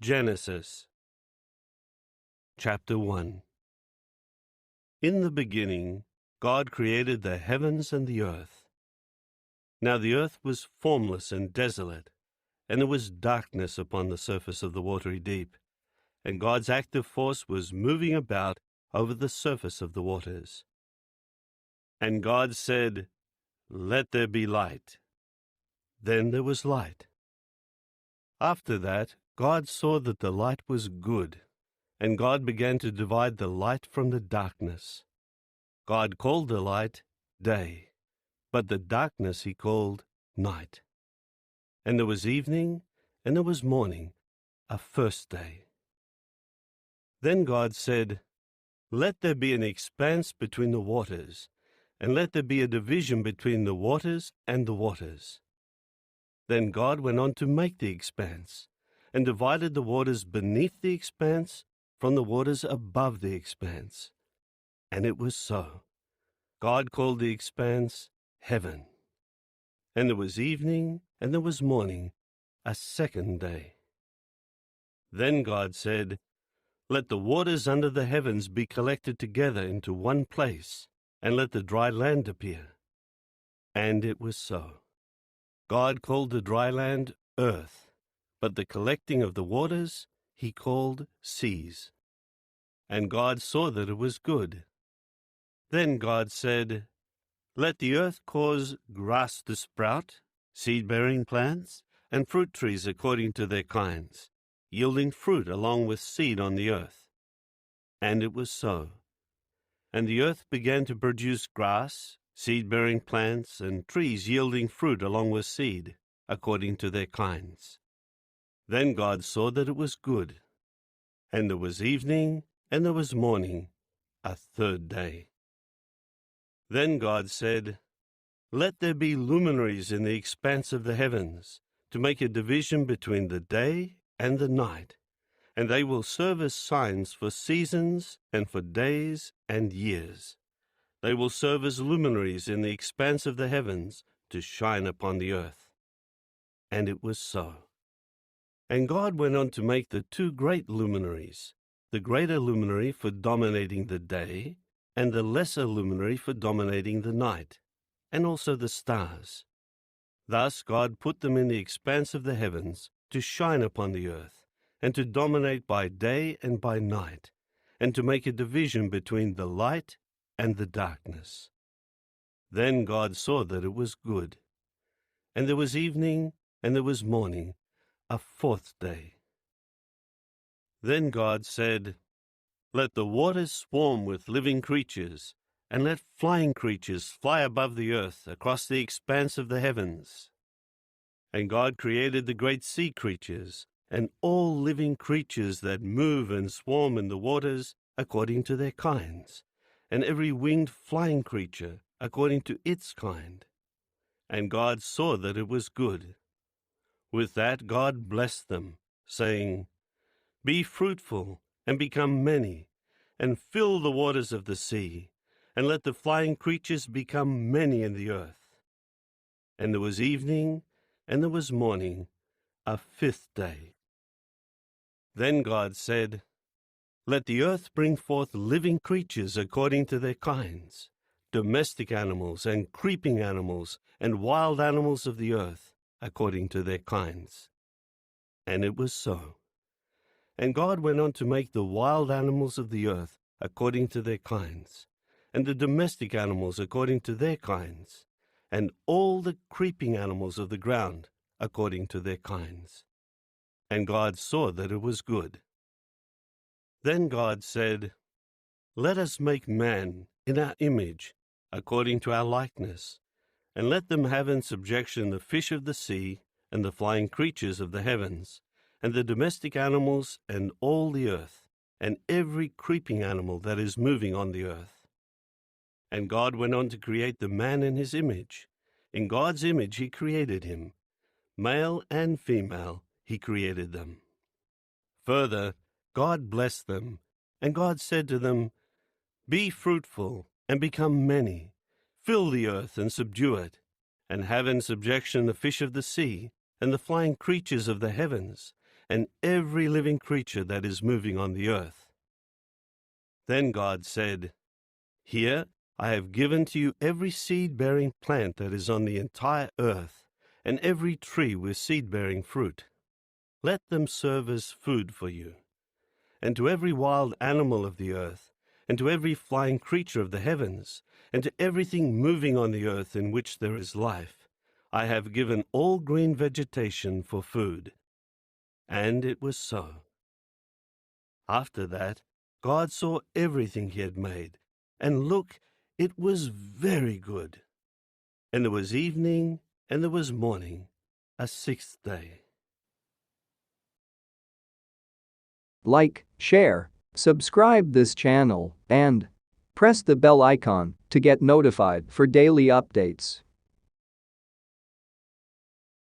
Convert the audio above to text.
Genesis Chapter 1. In the beginning, God created the heavens and the earth. Now the earth was formless and desolate, and there was darkness upon the surface of the watery deep, and God's active force was moving about over the surface of the waters. And God said, "Let there be light." Then there was light. After that, God saw that the light was good, and God began to divide the light from the darkness. God called the light day, but the darkness he called night. And there was evening, and there was morning, a first day. Then God said, "Let there be an expanse between the waters, and let there be a division between the waters and the waters." Then God went on to make the expanse, and divided the waters beneath the expanse from the waters above the expanse. And it was so. God called the expanse heaven. And there was evening, and there was morning, a second day. Then God said, "Let the waters under the heavens be collected together into one place, and let the dry land appear." And it was so. God called the dry land earth, but the collecting of the waters he called seas. And God saw that it was good. Then God said, "Let the earth cause grass to sprout, seed-bearing plants, and fruit trees according to their kinds, yielding fruit along with seed on the earth." And it was so. And the earth began to produce grass, seed-bearing plants, and trees yielding fruit along with seed, according to their kinds. Then God saw that it was good. And there was evening, and there was morning, a third day. Then God said, "Let there be luminaries in the expanse of the heavens, to make a division between the day and the night, and they will serve as signs for seasons and for days and years. They will serve as luminaries in the expanse of the heavens to shine upon the earth." And it was so. And God went on to make the two great luminaries, the greater luminary for dominating the day, and the lesser luminary for dominating the night, and also the stars. Thus God put them in the expanse of the heavens to shine upon the earth, and to dominate by day and by night, and to make a division between the light and the darkness. Then God saw that it was good. And there was evening, and there was morning, a fourth day. Then God said, "Let the waters swarm with living creatures, and let flying creatures fly above the earth across the expanse of the heavens." And God created the great sea creatures, and all living creatures that move and swarm in the waters according to their kinds, and every winged flying creature according to its kind. And God saw that it was good. With that God blessed them, saying, "Be fruitful, and become many, and fill the waters of the sea, and let the flying creatures become many in the earth." And there was evening, and there was morning, a fifth day. Then God said, "Let the earth bring forth living creatures according to their kinds, domestic animals and creeping animals and wild animals of the earth according to their kinds." And it was so. And God went on to make the wild animals of the earth according to their kinds, and the domestic animals according to their kinds, and all the creeping animals of the ground according to their kinds. And God saw that it was good. Then God said, "Let us make man in our image, according to our likeness, and let them have in subjection the fish of the sea, and the flying creatures of the heavens, and the domestic animals, and all the earth, and every creeping animal that is moving on the earth." And God went on to create the man in his image. In God's image he created him. Male and female he created them. Further, God blessed them, and God said to them, "Be fruitful, and become many. Fill the earth and subdue it, and have in subjection the fish of the sea, and the flying creatures of the heavens, and every living creature that is moving on the earth. Then God said, "Here I have given to you every seed-bearing plant that is on the entire earth, and every tree with seed-bearing fruit. Let them serve as food for you. And to every wild animal of the earth, and to every flying creature of the heavens, and to everything moving on the earth in which there is life, I have given all green vegetation for food." And it was so. After that, God saw everything he had made, and look, it was very good. And there was evening, and there was morning, a sixth day. Like, share, subscribe this channel, and press the bell icon to get notified for daily updates.